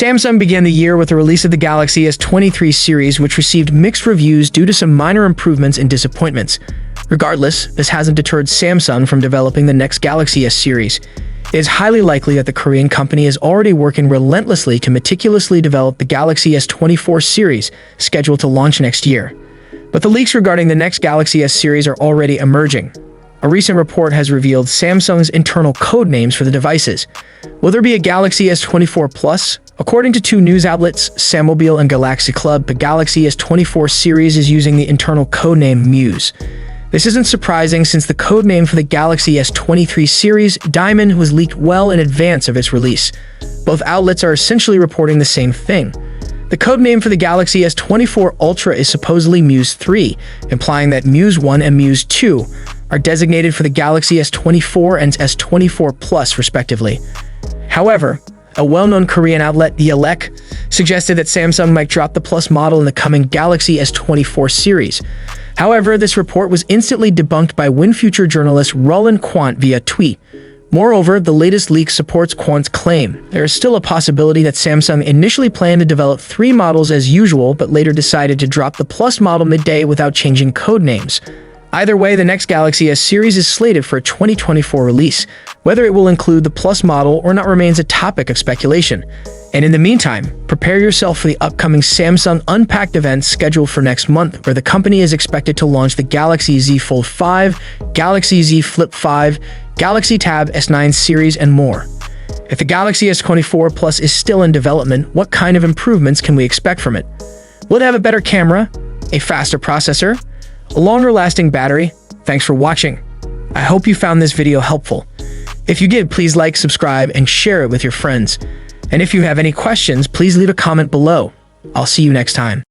Samsung began the year with the release of the Galaxy S23 series, which received mixed reviews due to some minor improvements and disappointments. Regardless, this hasn't deterred Samsung from developing the next Galaxy S series. It is highly likely that the Korean company is already working relentlessly to meticulously develop the Galaxy S24 series, scheduled to launch next year. But the leaks regarding the next Galaxy S series are already emerging. A recent report has revealed Samsung's internal code names for the devices. Will there be a Galaxy S24 Plus? According to two news outlets, Sammobile and Galaxy Club, the Galaxy S24 series is using the internal codename Muse. This isn't surprising since the codename for the Galaxy S23 series, Diamond, was leaked well in advance of its release. Both outlets are essentially reporting the same thing. The codename for the Galaxy S24 Ultra is supposedly Muse 3, implying that Muse 1 and Muse 2 are designated for the Galaxy S24 and S24 Plus, respectively. However, a well-known Korean outlet, Yelek, suggested that Samsung might drop the Plus model in the coming Galaxy S24 series. However, this report was instantly debunked by WinFuture journalist Roland Quant via tweet. Moreover, the latest leak supports Quant's claim. There is still a possibility that Samsung initially planned to develop 3 models as usual, but later decided to drop the Plus model midday without changing code names. Either way, the next Galaxy S series is slated for a 2024 release. Whether it will include the Plus model or not remains a topic of speculation. And in the meantime, prepare yourself for the upcoming Samsung Unpacked event scheduled for next month, where the company is expected to launch the Galaxy Z Fold 5, Galaxy Z Flip 5, Galaxy Tab S9 series, and more. If the Galaxy S24 Plus is still in development, what kind of improvements can we expect from it? Will it have a better camera, a faster processor, a longer-lasting battery? Thanks for watching. I hope you found this video helpful. If you did, please like, subscribe, and share it with your friends. And if you have any questions, please leave a comment below. I'll see you next time.